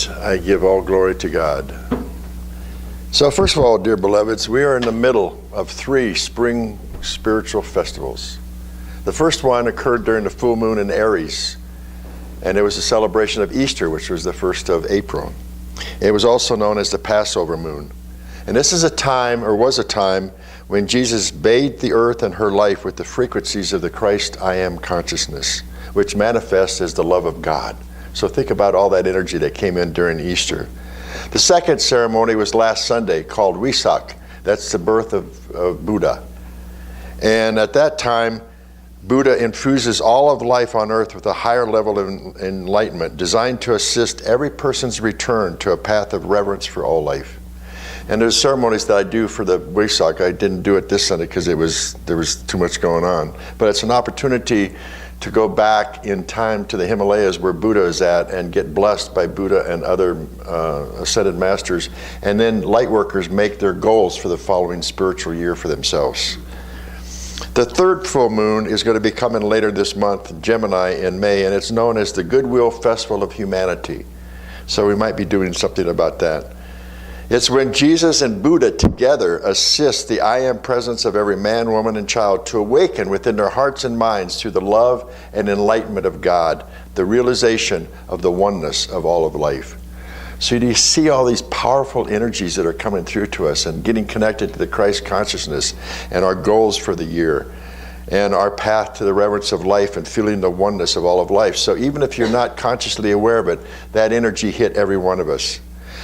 prayers, I give all glory to God. So first of all, dear beloveds, we are in the middle of 3 spring spiritual festivals. The first one occurred during the full moon in Aries, and it was a celebration of Easter, which was the 1st of April. It was also known as the Passover moon. And this is a time, or was a time, when Jesus bathed the earth and her life with the frequencies of the Christ I Am consciousness, which manifests as the love of God. So think about all that energy that came in during Easter. The second ceremony was last Sunday, called Wesak. That's the birth of Buddha. And at that time, Buddha infuses all of life on earth with a higher level of enlightenment designed to assist every person's return to a path of reverence for all life. And there's ceremonies that I do for the Wesak. I didn't do it this Sunday because there was too much going on. But it's an opportunity to go back in time to the Himalayas where Buddha is at and get blessed by Buddha and other ascended masters. And then light workers make their goals for the following spiritual year for themselves. The third full moon is going to be coming later this month, Gemini, in May, and it's known as the Goodwill Festival of Humanity. So we might be doing something about that. It's when Jesus and Buddha together assist the I Am presence of every man, woman, and child to awaken within their hearts and minds through the love and enlightenment of God, the realization of the oneness of all of life. So do you see all these powerful energies that are coming through to us and getting connected to the Christ consciousness and our goals for the year and our path to the reverence of life and feeling the oneness of all of life. So even if you're not consciously aware of it, that energy hit every one of us.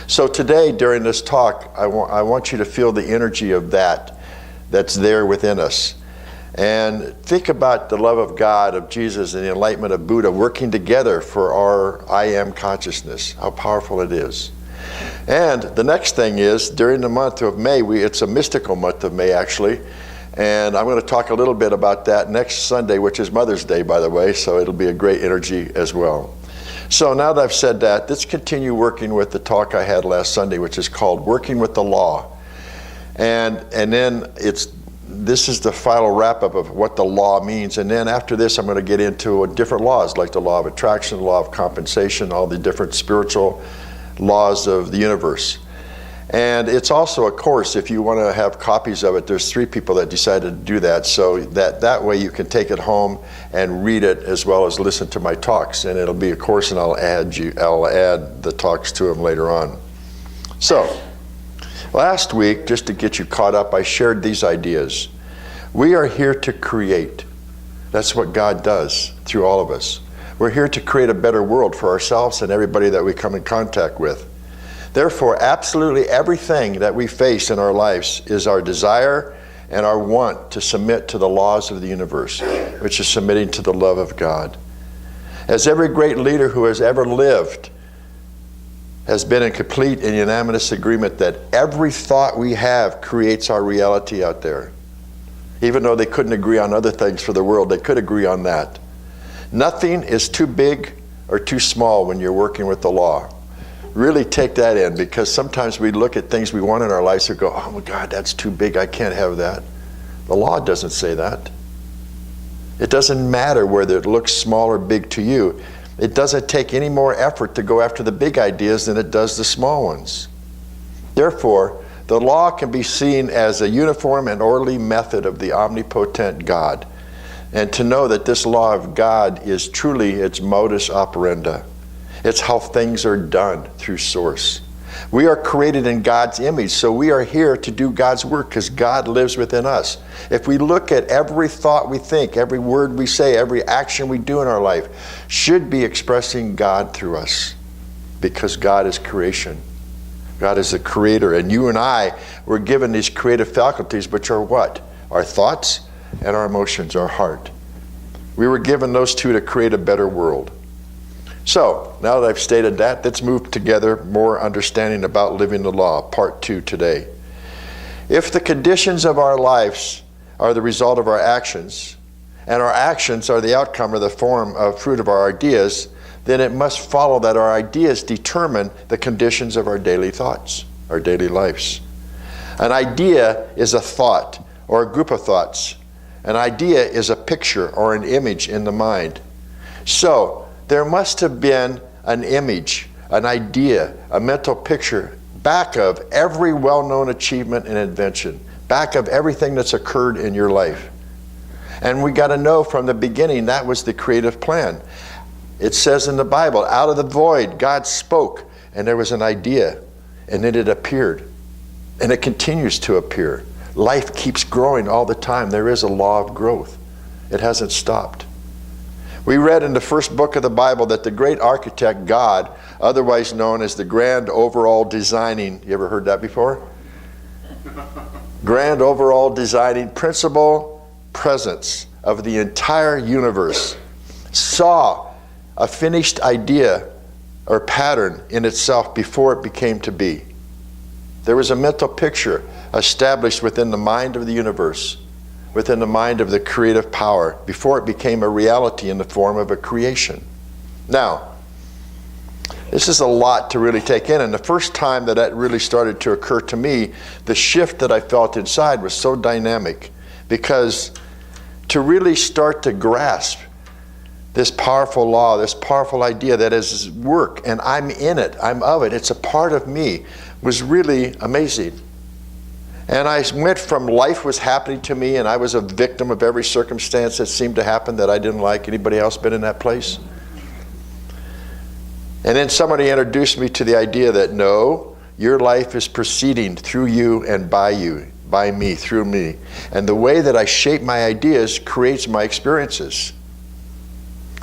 So today, during this talk, I want you to feel the energy of that's there within us. And think about the love of God, of Jesus, and the enlightenment of Buddha working together for our I Am consciousness, how powerful it is. And the next thing is, during the month of May, it's a mystical month of May, actually, and I'm going to talk a little bit about that next Sunday, which is Mother's Day, by the way, so it'll be a great energy as well. So now that I've said that, let's continue working with the talk I had last Sunday, which is called Working with the Law. And then this is the final wrap-up of what the law means. And then after this, I'm going to get into different laws, like the law of attraction, the law of compensation, all the different spiritual laws of the universe. And it's also a course. If you want to have copies of it, there's 3 people that decided to do that, so that way you can take it home and read it as well as listen to my talks. And it'll be a course, and I'll add the talks to them later on. So last week, just to get you caught up, I shared these ideas. We are here to create. That's what God does through all of us. We're here to create a better world for ourselves and everybody that we come in contact with. Therefore, absolutely everything that we face in our lives is our desire and our want to submit to the laws of the universe, which is submitting to the love of God. As every great leader who has ever lived has been in complete and unanimous agreement that every thought we have creates our reality out there. Even though they couldn't agree on other things for the world, they could agree on that. Nothing is too big or too small when you're working with the law. Really take that in, because sometimes we look at things we want in our lives and go, oh my God, that's too big, I can't have that. The law doesn't say that. It doesn't matter whether it looks small or big to you. It doesn't take any more effort to go after the big ideas than it does the small ones. Therefore, the law can be seen as a uniform and orderly method of the omnipotent God. And to know that this law of God is truly its modus operandi. It's how things are done through Source. We are created in God's image, so we are here to do God's work because God lives within us. If we look at every thought we think, every word we say, every action we do in our life should be expressing God through us, because God is creation. God is the creator, and you and I were given these creative faculties, which are what? Our thoughts and our emotions, our heart. We were given those two to create a better world. So, now that I've stated that, let's move together more understanding about living the law, part 2 today. If the conditions of our lives are the result of our actions, and our actions are the outcome or the form of fruit of our ideas, then it must follow that our ideas determine the conditions of our daily thoughts, our daily lives. An idea is a thought or a group of thoughts. An idea is a picture or an image in the mind. So, there must have been an image, an idea, a mental picture, back of every well-known achievement and invention, back of everything that's occurred in your life. And we got to know from the beginning that was the creative plan. It says in the Bible, out of the void, God spoke, and there was an idea, and then it appeared. And it continues to appear. Life keeps growing all the time. There is a law of growth. It hasn't stopped. We read in the first book of the Bible that the great architect, God, otherwise known as the grand overall designing, you ever heard that before? Grand overall designing principle presence of the entire universe, saw a finished idea or pattern in itself before it became to be. There was a mental picture established within the mind of the universe, within the mind of the creative power, before it became a reality in the form of a creation. Now, this is a lot to really take in, and the first time that that really started to occur to me, the shift that I felt inside was so dynamic, because to really start to grasp this powerful law, this powerful idea that is work, and I'm in it, I'm of it, it's a part of me, was really amazing. And I went from life was happening to me and I was a victim of every circumstance that seemed to happen that I didn't like. Anybody else been in that place? And then somebody introduced me to the idea that no, your life is proceeding through you, by me, through me. And the way that I shape my ideas creates my experiences.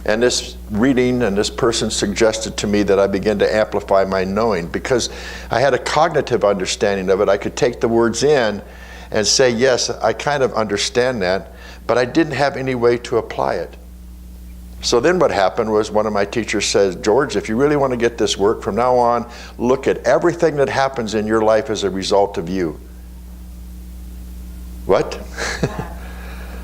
And this reading and this person suggested to me that I begin to amplify my knowing, because I had a cognitive understanding of it. I could take the words in and say, yes, I kind of understand that, but I didn't have any way to apply it. So then what happened was one of my teachers said, George, if you really want to get this work, from now on, look at everything that happens in your life as a result of you. What?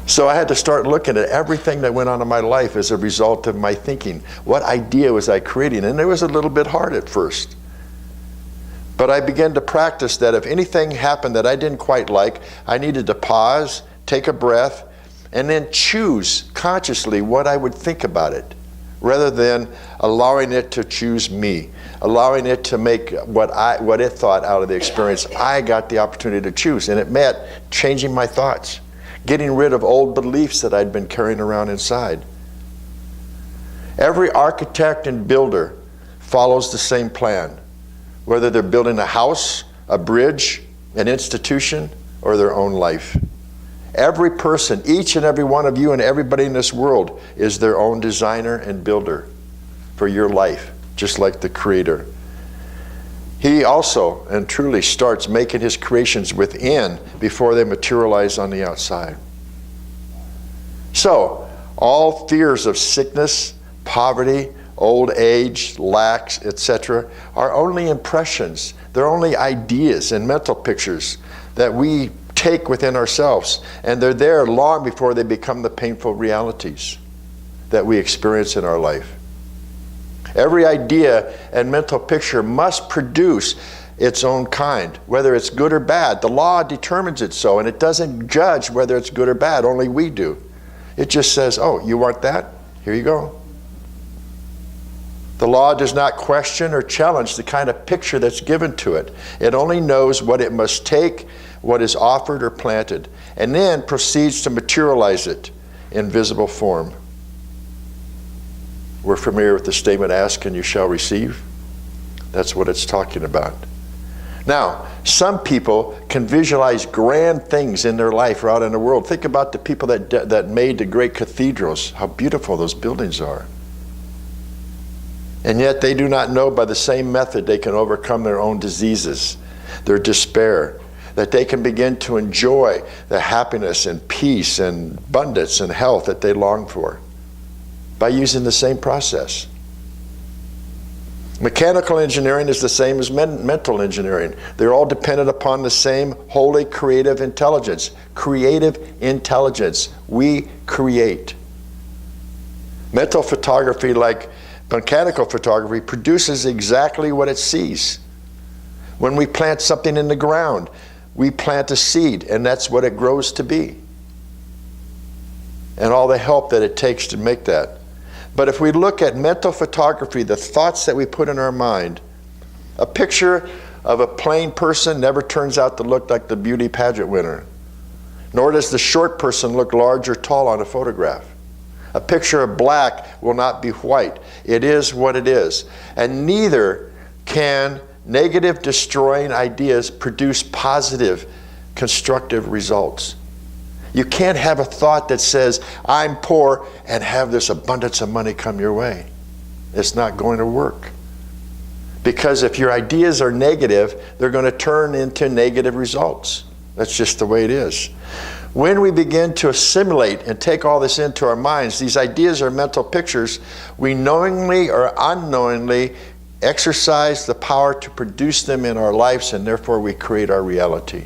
So I had to start looking at everything that went on in my life as a result of my thinking. What idea was I creating? And it was a little bit hard at first. But I began to practice that if anything happened that I didn't quite like, I needed to pause, take a breath, and then choose consciously what I would think about it, rather than allowing it to choose me, allowing it to make what it thought out of the experience. I got the opportunity to choose, and it meant changing my thoughts, getting rid of old beliefs that I'd been carrying around inside. Every architect and builder follows the same plan, whether they're building a house, a bridge, an institution, or their own life. Every person, each and every one of you and everybody in this world is their own designer and builder for your life, just like the Creator. He also and truly starts making his creations within before they materialize on the outside. So, all fears of sickness, poverty, old age, lacks, etc. are only impressions. They're only ideas and mental pictures that we take within ourselves, and they're there long before they become the painful realities that we experience in our life. Every idea and mental picture must produce its own kind, whether it's good or bad. The law determines it so, and it doesn't judge whether it's good or bad, only we do. It just says, oh, you want that? Here you go. The law does not question or challenge the kind of picture that's given to it. It only knows what it must take, what is offered or planted, and then proceeds to materialize it in visible form. We're familiar with the statement, ask and you shall receive. That's what it's talking about. Now, some people can visualize grand things in their life or out in the world. Think about the people that made the great cathedrals, how beautiful those buildings are. And yet they do not know by the same method they can overcome their own diseases, their despair, that they can begin to enjoy the happiness and peace and abundance and health that they long for by using the same process. Mechanical engineering is the same as mental engineering. They're all dependent upon the same holy creative intelligence. Creative intelligence. We create. Mental photography, like mechanical photography, produces exactly what it sees. When we plant something in the ground, we plant a seed, and that's what it grows to be. And all the help that it takes to make that. But if we look at mental photography, the thoughts that we put in our mind, A picture of a plain person never turns out to look like the beauty pageant winner. Nor does the short person look large or tall on a photograph. A picture of black will not be white. It is what it is. And neither can negative, destroying ideas produce positive, constructive results. You can't have a thought that says, I'm poor, and have this abundance of money come your way. It's not going to work. Because if your ideas are negative, they're going to turn into negative results. That's just the way it is. When we begin to assimilate and take all this into our minds, these ideas are mental pictures, we knowingly or unknowingly exercise the power to produce them in our lives, and therefore we create our reality.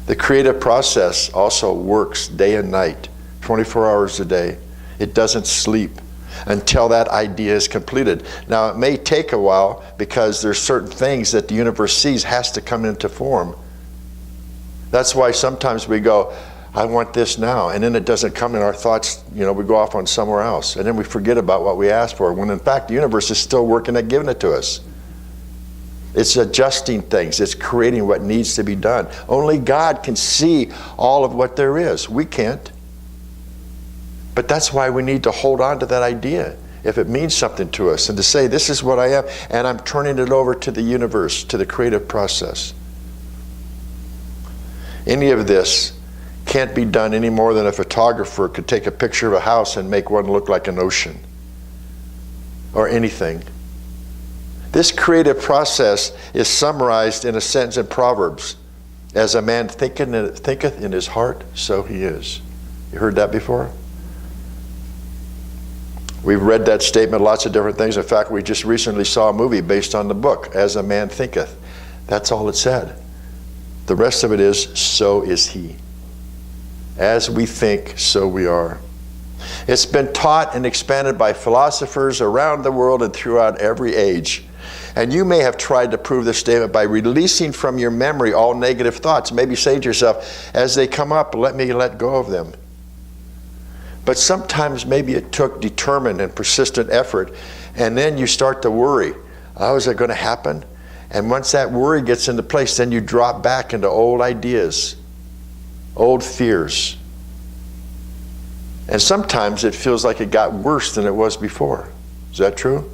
The creative process also works day and night, 24 hours a day. It doesn't sleep until that idea is completed. Now, it may take a while because there's certain things that the universe sees has to come into form. That's why sometimes we go, I want this now, and then it doesn't come in our thoughts, we go off on somewhere else, and then we forget about what we asked for, when in fact the universe is still working at giving it to us. It's adjusting things. It's creating what needs to be done. Only God can see all of what there is. We can't. But that's why we need to hold on to that idea if it means something to us, and to say, this is what I am, and I'm turning it over to the universe, to the creative process. Any of this can't be done any more than a photographer could take a picture of a house and make one look like an ocean or anything. This creative process is summarized in a sentence in Proverbs. As a man thinketh in his heart, so he is. You heard that before? We've read that statement, lots of different things. In fact, we just recently saw a movie based on the book, As a Man Thinketh. That's all it said. The rest of it is, so is he. As we think, so we are. It's been taught and expanded by philosophers around the world and throughout every age. And you may have tried to prove this statement by releasing from your memory all negative thoughts. Maybe say to yourself, as they come up, let me let go of them. But sometimes maybe it took determined and persistent effort, and then you start to worry. Oh, is it going to happen? And once that worry gets into place, then you drop back into old ideas, old fears. And sometimes it feels like it got worse than it was before. Is that true?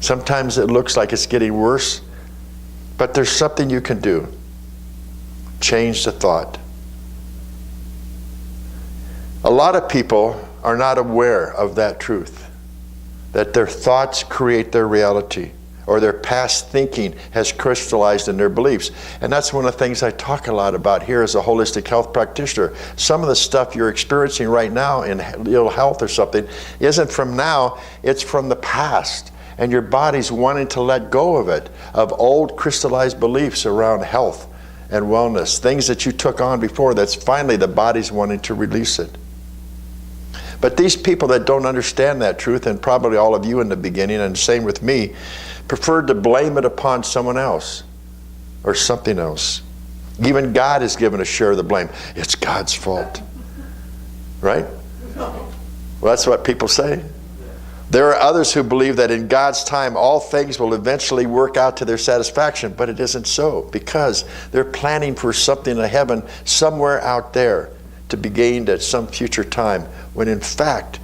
Sometimes it looks like it's getting worse, but there's something you can do. Change the thought. A lot of people are not aware of that truth, that their thoughts create their reality, or their past thinking has crystallized in their beliefs. And that's one of the things I talk a lot about here as a holistic health practitioner. Some of the stuff you're experiencing right now in ill health or something isn't from now, it's from the past. And your body's wanting to let go of it, of old crystallized beliefs around health and wellness, things that you took on before that's finally the body's wanting to release it. But these people that don't understand that truth, and probably all of you in the beginning, and same with me, preferred to blame it upon someone else or something else. Even God is given a share of the blame. It's God's fault. Right? Well, that's what people say. There are others who believe that in God's time all things will eventually work out to their satisfaction, but it isn't so, because they're planning for something in heaven somewhere out there to be gained at some future time, when in fact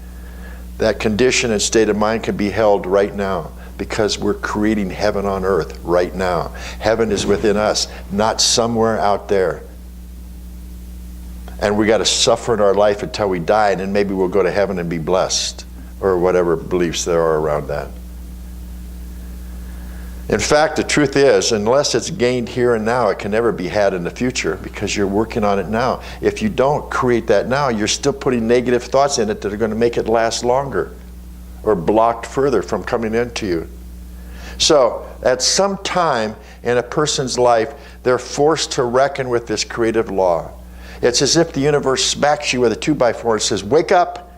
that condition and state of mind can be held right now, because we're creating heaven on earth right now. Heaven is within us, not somewhere out there. And we got to suffer in our life until we die, and then maybe we'll go to heaven and be blessed, or whatever beliefs there are around that. In fact, the truth is, unless it's gained here and now, it can never be had in the future, because you're working on it now. If you don't create that now, you're still putting negative thoughts in it that are going to make it last longer, or blocked further from coming into you. So, at some time in a person's life, they're forced to reckon with this creative law. It's as if the universe smacks you with a 2x4 and says, wake up!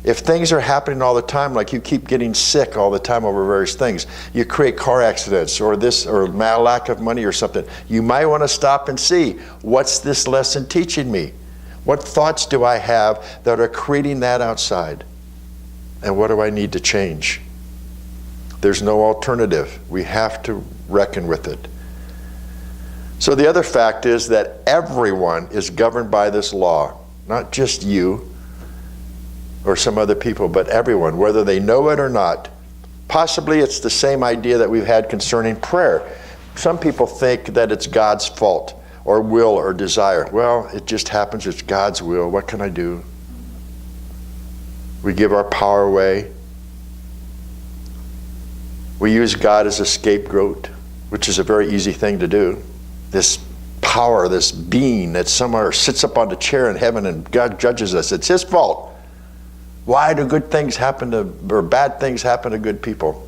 If things are happening all the time, like you keep getting sick all the time over various things, you create car accidents or this, or lack of money or something, you might want to stop and see, what's this lesson teaching me? What thoughts do I have that are creating that outside? And what do I need to change? There's no alternative. We have to reckon with it. So the other fact is that everyone is governed by this law, not just you or some other people, but everyone, whether they know it or not. Possibly it's the same idea that we've had concerning prayer. Some people think that it's God's fault or will or desire. Well, it just happens. It's God's will. What can I do? We give our power away. We use God as a scapegoat, which is a very easy thing to do. This power, this being that somewhere sits up on the chair in heaven and God judges us. It's his fault. Why do good things happen to, or bad things happen to good people?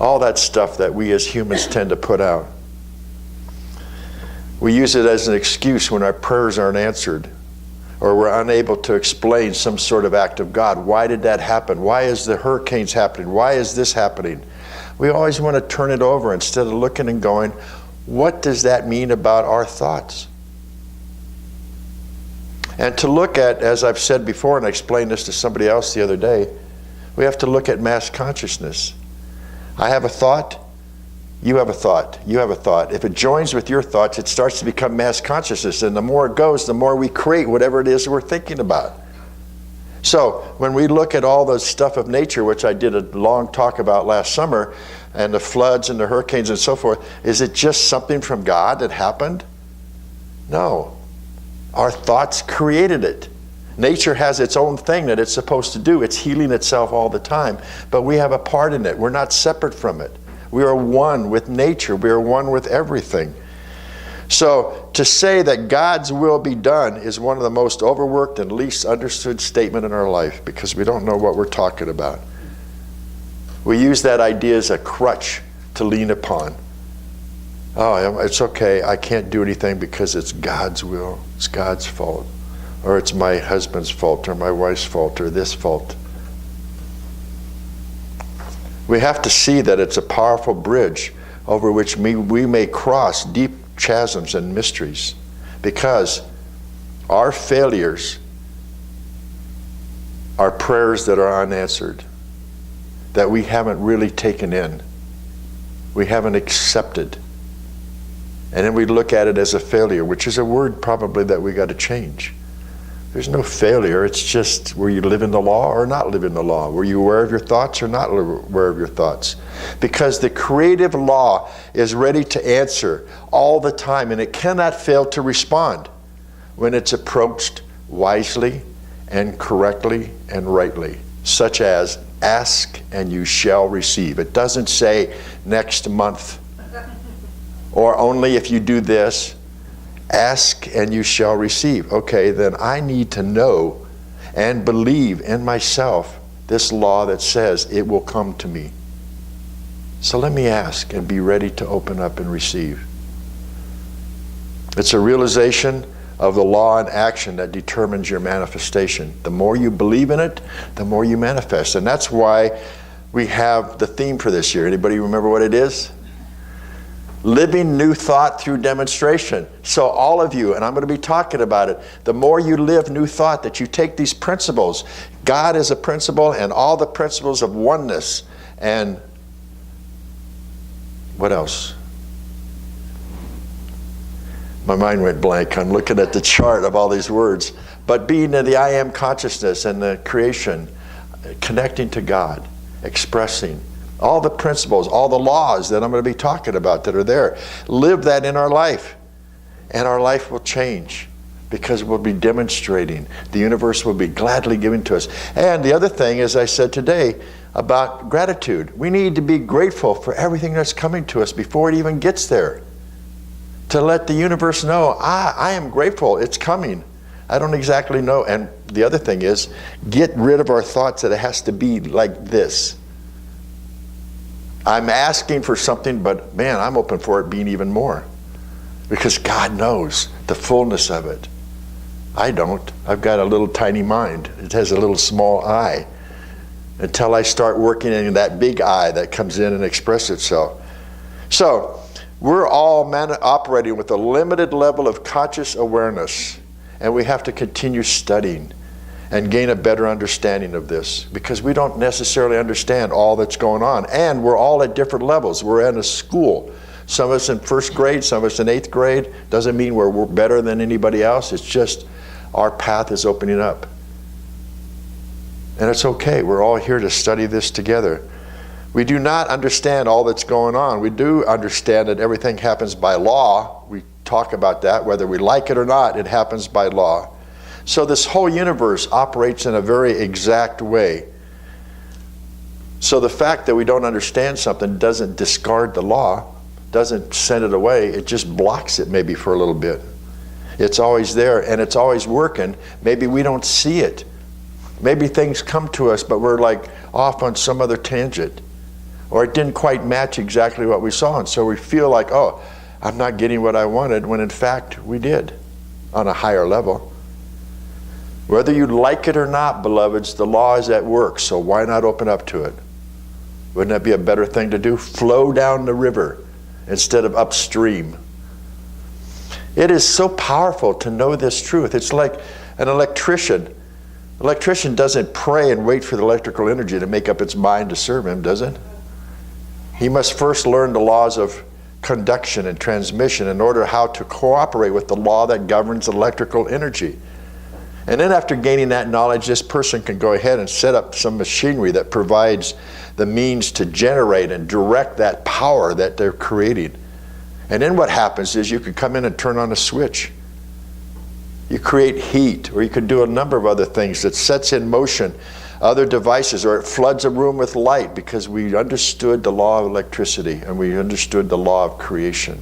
All that stuff that we as humans tend to put out. We use it as an excuse when our prayers aren't answered, or we're unable to explain some sort of act of God. Why did that happen? Why is the hurricanes happening? Why is this happening? We always want to turn it over instead of looking and going, what does that mean about our thoughts? And to look at, as I've said before, and I explained this to somebody else the other day, we have to look at mass consciousness. I have a thought, you have a thought, you have a thought. If it joins with your thoughts, it starts to become mass consciousness, and the more it goes, the more we create whatever it is we're thinking about. So when we look at all the stuff of nature, which I did a long talk about last summer, and the floods and the hurricanes and so forth, is it just something from God that happened? No. Our thoughts created it. Nature has its own thing that it's supposed to do. It's healing itself all the time. But we have a part in it. We're not separate from it. We are one with nature. We are one with everything. So to say that God's will be done is one of the most overworked and least understood statement in our life, because we don't know what we're talking about. We use that idea as a crutch to lean upon. Oh, it's okay. I can't do anything because it's God's will. It's God's fault. Or it's my husband's fault or my wife's fault or this fault. We have to see that it's a powerful bridge over which we may cross deep chasms and mysteries, because our failures are prayers that are unanswered, that we haven't really taken in. We haven't accepted. And then we look at it as a failure, which is a word probably that we got to change. There's no failure. It's just, were you living the law or not living the law? Were you aware of your thoughts or not aware of your thoughts? Because the creative law is ready to answer all the time, and it cannot fail to respond when it's approached wisely and correctly and rightly, such as, ask and you shall receive. It doesn't say next month, or only if you do this. Ask and you shall receive. Okay, then I need to know and believe in myself this law that says it will come to me. So let me ask and be ready to open up and receive. It's a realization of the law in action that determines your manifestation. The more you believe in it, the more you manifest. And that's why we have the theme for this year. Anybody remember what it is? Living new thought through demonstration. So all of you, and I'm going to be talking about it, the more you live new thought, that you take these principles, God is a principle, and all the principles of oneness, and what else? My mind went blank. I'm looking at the chart of all these words. But being in the I am consciousness and the creation, connecting to God, expressing, all the principles, all the laws that I'm going to be talking about that are there. Live that in our life, and our life will change, because we'll be demonstrating. The universe will be gladly given to us. And the other thing, as I said today, about gratitude. We need to be grateful for everything that's coming to us before it even gets there. To let the universe know, I am grateful, it's coming. I don't exactly know. And the other thing is, get rid of our thoughts that it has to be like this. I'm asking for something, but man, I'm open for it being even more, because God knows the fullness of it. I don't. I've got a little tiny mind. It has a little small eye, until I start working in that big eye that comes in and expresses itself. So we're all operating with a limited level of conscious awareness, and we have to continue studying. and gain a better understanding of this, because we don't necessarily understand all that's going on, and we're all at different levels. We're in a school. Some of us in first grade, some of us in 8th grade. Doesn't mean we're better than anybody else. It's just our path is opening up. And it's okay. We're all here to study this together. We do not understand all that's going on. We do understand that everything happens by law. We talk about that. Whether we like it or not, it happens by law. So this whole universe operates in a very exact way. So the fact that we don't understand something doesn't discard the law, doesn't send it away. It just blocks it maybe for a little bit. It's always there, and it's always working. Maybe we don't see it. Maybe things come to us, but we're like off on some other tangent. Or it didn't quite match exactly what we saw, and so we feel like, oh, I'm not getting what I wanted, when in fact we did on a higher level. Whether you like it or not, beloveds, the law is at work, so why not open up to it? Wouldn't that be a better thing to do? Flow down the river instead of upstream. It is so powerful to know this truth. It's like an electrician. An electrician doesn't pray and wait for the electrical energy to make up its mind to serve him, does it? He must first learn the laws of conduction and transmission in order how to cooperate with the law that governs electrical energy. And then after gaining that knowledge, this person can go ahead and set up some machinery that provides the means to generate and direct that power that they're creating. And then what happens is you could come in and turn on a switch. You create heat, or you could do a number of other things that sets in motion other devices, or it floods a room with light, because we understood the law of electricity and we understood the law of creation.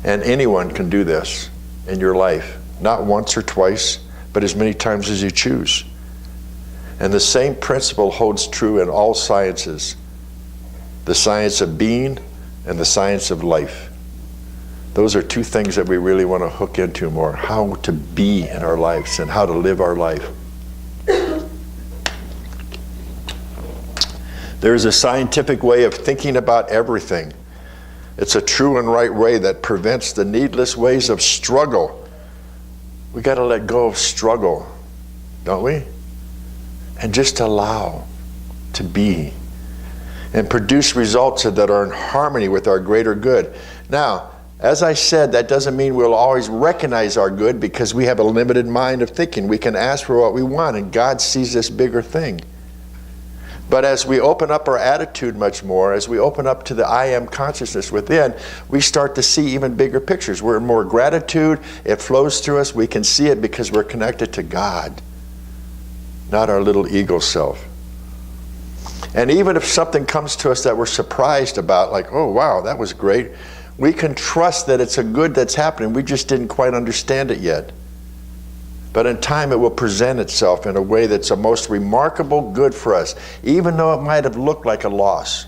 And anyone can do this in your life. Not once or twice, but as many times as you choose. And the same principle holds true in all sciences. The science of being and the science of life. Those are two things that we really want to hook into more. How to be in our lives and how to live our life. There's a scientific way of thinking about everything. It's a true and right way that prevents the needless ways of struggle. We got to let go of struggle, don't we? And just allow to be and produce results that are in harmony with our greater good. Now, as I said, that doesn't mean we'll always recognize our good, because we have a limited mind of thinking. We can ask for what we want, and God sees this bigger thing. But as we open up our attitude much more, as we open up to the I am consciousness within, we start to see even bigger pictures. We're in more gratitude. It flows through us. We can see it because we're connected to God, not our little ego self. And even if something comes to us that we're surprised about, like, oh, wow, that was great, we can trust that it's a good that's happening. We just didn't quite understand it yet. But in time, it will present itself in a way that's a most remarkable good for us, even though it might have looked like a loss.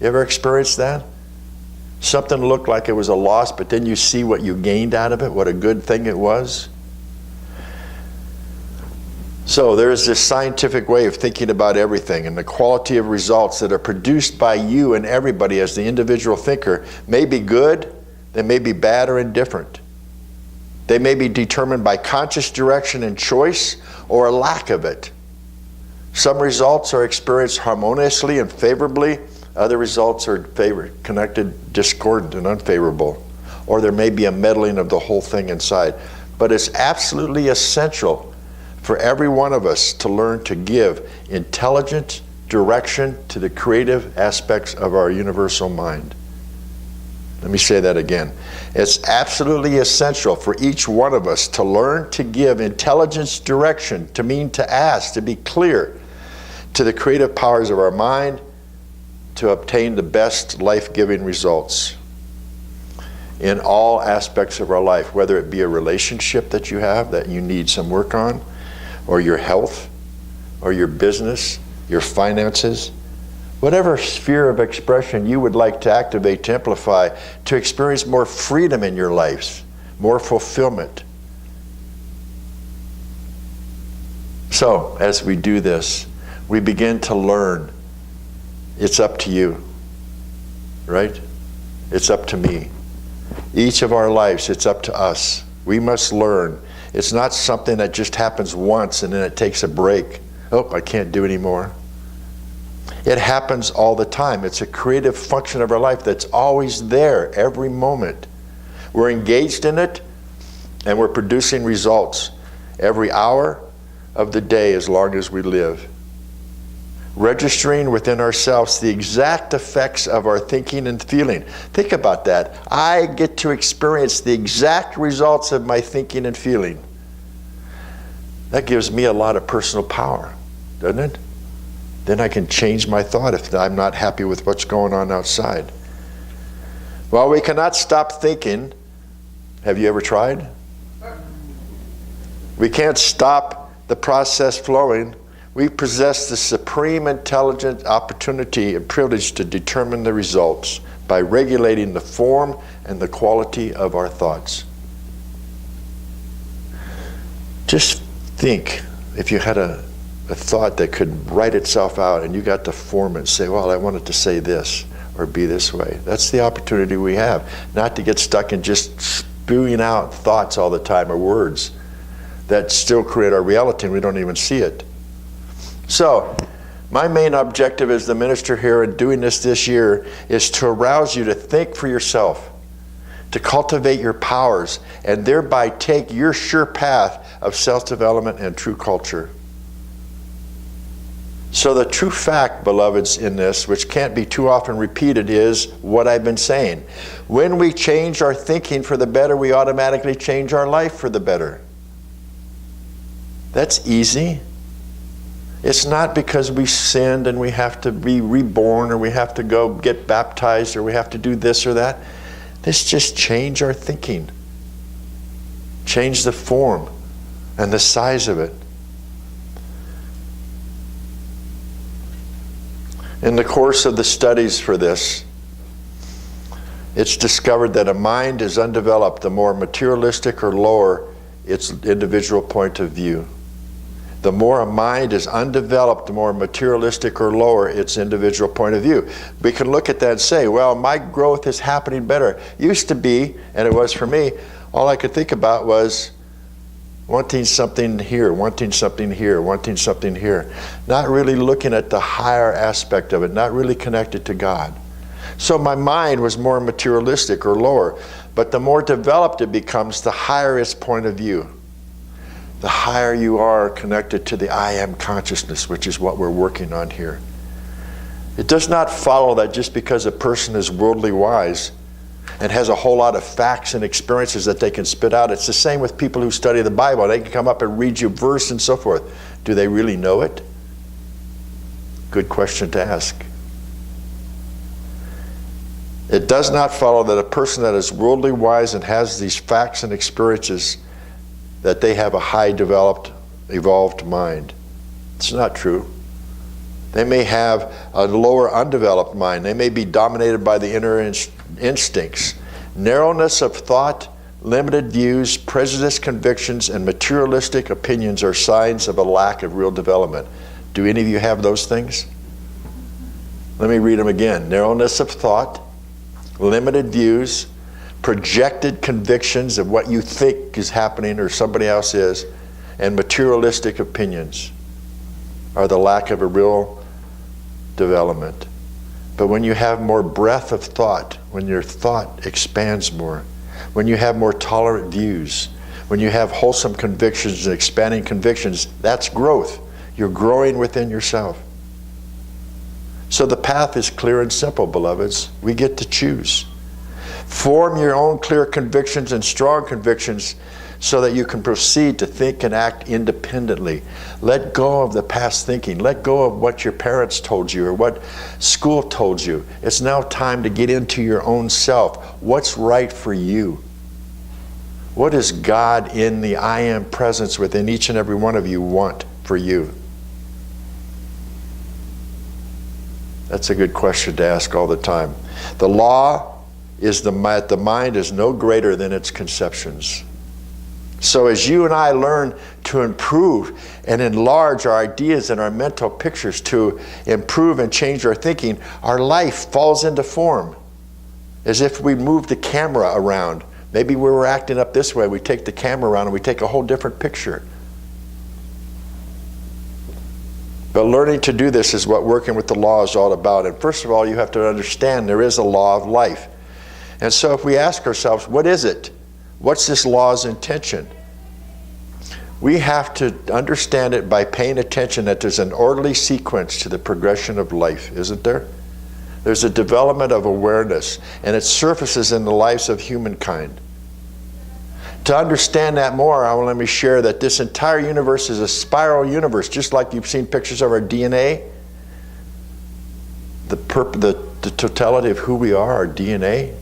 You ever experienced that? Something looked like it was a loss, but then you see what you gained out of it, what a good thing it was. So there's this scientific way of thinking about everything, and the quality of results that are produced by you and everybody as the individual thinker may be good, they may be bad or indifferent. They may be determined by conscious direction and choice, or a lack of it. Some results are experienced harmoniously and favorably. Other results are connected, discordant and unfavorable. Or there may be a meddling of the whole thing inside. But it's absolutely essential for every one of us to learn to give intelligent direction to the creative aspects of our universal mind. Let me say that again. It's absolutely essential for each one of us to learn to give intelligence direction, to mean to ask, to be clear, to the creative powers of our mind, to obtain the best life-giving results in all aspects of our life, whether it be a relationship that you have that you need some work on, or your health, or your business, your finances, whatever sphere of expression you would like to activate, to amplify, to experience more freedom in your lives, more fulfillment. So, as we do this, we begin to learn. It's up to you, right? It's up to me. Each of our lives, it's up to us. We must learn It's not something that just happens once and then it takes a break. Oh, I can't do anymore. It happens all the time. It's a creative function of our life that's always there every moment. We're engaged in it and we're producing results every hour of the day as long as we live. Registering within ourselves the exact effects of our thinking and feeling. Think about that. I get to experience the exact results of my thinking and feeling. That gives me a lot of personal power, doesn't it? Then I can change my thought if I'm not happy with what's going on outside. Well, we cannot stop thinking. Have you ever tried? We can't stop the process flowing. We possess the supreme intelligent opportunity and privilege to determine the results by regulating the form and the quality of our thoughts. Just think if you had a thought that could write itself out and you got to form it and say, well, I want it to say this or be this way. That's the opportunity we have, not to get stuck in just spewing out thoughts all the time or words that still create our reality and we don't even see it. So, my main objective as the minister here in doing this year is to arouse you to think for yourself, to cultivate your powers, and thereby take your sure path of self-development and true culture. So the true fact, beloveds, in this, which can't be too often repeated, is what I've been saying. When we change our thinking for the better, we automatically change our life for the better. That's easy. It's not because we sinned and we have to be reborn or we have to go get baptized or we have to do this or that. Let's just change our thinking. Change the form and the size of it. In the course of the studies for this, it's discovered that a mind is undeveloped the more materialistic or lower its individual point of view. The more a mind is undeveloped, the more materialistic or lower its individual point of view. We can look at that and say, well, my growth is happening better. Used to be, and it was for me, all I could think about was wanting something here, wanting something here, wanting something here. Not really looking at the higher aspect of it, not really connected to God. So my mind was more materialistic or lower. But the more developed it becomes, the higher its point of view. The higher you are connected to the I am consciousness, which is what we're working on here. It does not follow that just because a person is worldly wise and has a whole lot of facts and experiences that they can spit out. It's the same with people who study the Bible. They can come up and read you verse and so forth. Do they really know it? Good question to ask. It does not follow that a person that is worldly wise and has these facts and experiences that they have a high developed, evolved mind. It's not true. They may have a lower undeveloped mind. They may be dominated by the inner instincts. Narrowness of thought, limited views, prejudiced convictions, and materialistic opinions are signs of a lack of real development. Do any of you have those things? Let me read them again. Narrowness of thought, limited views, projected convictions of what you think is happening or somebody else is, and materialistic opinions are the lack of a real development. But when you have more breadth of thought, when your thought expands more, when you have more tolerant views, when you have wholesome convictions and expanding convictions, that's growth. You're growing within yourself. So the path is clear and simple, beloveds. We get to choose. Form your own clear convictions and strong convictions so that you can proceed to think and act independently. Let go of the past thinking. Let go of what your parents told you or what school told you. It's now time to get into your own self. What's right for you? What does God in the I am presence within each and every one of you want for you? That's a good question to ask all the time. The law is the mind is no greater than its conceptions. So as you and I learn to improve and enlarge our ideas and our mental pictures, to improve and change our thinking, our life falls into form. As if we move the camera around. Maybe we were acting up this way. We take the camera around and we take a whole different picture. But learning to do this is what working with the law is all about. And first of all, you have to understand there is a law of life. And so if we ask ourselves, what is it? What's this law's intention? We have to understand it by paying attention that there's an orderly sequence to the progression of life, isn't there? There's a development of awareness, and it surfaces in the lives of humankind. To understand that more, let me share that this entire universe is a spiral universe, just like you've seen pictures of our DNA. The totality of who we are, our DNA,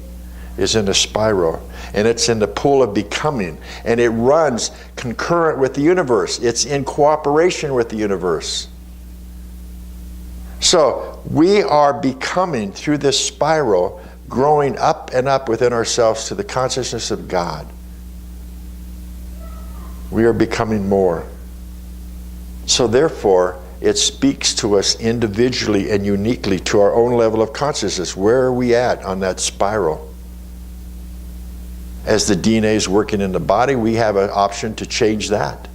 is in a spiral, and it's in the pool of becoming, and it runs concurrent with the universe. It's in cooperation with the universe. So we are becoming through this spiral, growing up and up within ourselves to the consciousness of God. We are becoming more. So therefore, it speaks to us individually and uniquely to our own level of consciousness. Where are we at on that spiral? As the DNA is working in the body, we have an option to change that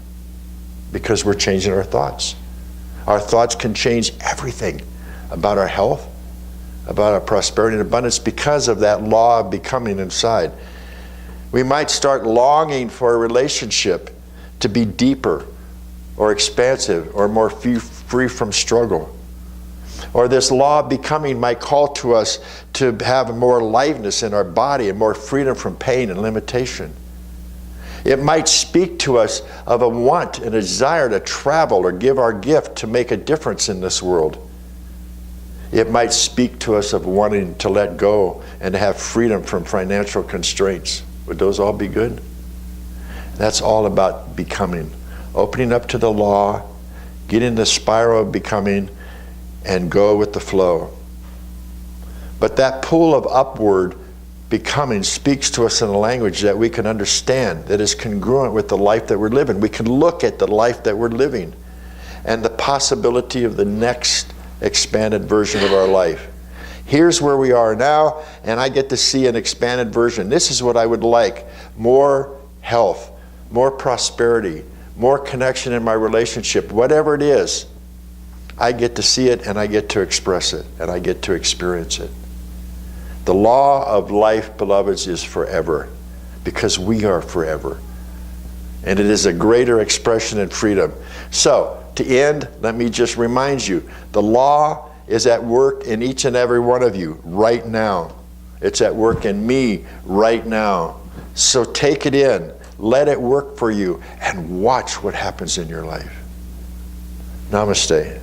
because we're changing our thoughts. Our thoughts can change everything about our health, about our prosperity and abundance because of that law of becoming inside. We might start longing for a relationship to be deeper or expansive or more free from struggle. Or this law of becoming might call to us to have more aliveness in our body and more freedom from pain and limitation. It might speak to us of a want and a desire to travel or give our gift to make a difference in this world. It might speak to us of wanting to let go and to have freedom from financial constraints. Would those all be good? That's all about becoming. Opening up to the law, getting the spiral of becoming, and go with the flow. But that pool of upward becoming speaks to us in a language that we can understand, that is congruent with the life that we're living. We can look at the life that we're living and the possibility of the next expanded version of our life. Here's where we are now, and I get to see an expanded version. This is what I would like. More health, more prosperity, more connection in my relationship, whatever it is. I get to see it, and I get to express it, and I get to experience it. The law of life, beloveds, is forever, because we are forever. And it is a greater expression in freedom. So, to end, let me just remind you, the law is at work in each and every one of you right now. It's at work in me right now. So take it in, let it work for you, and watch what happens in your life. Namaste.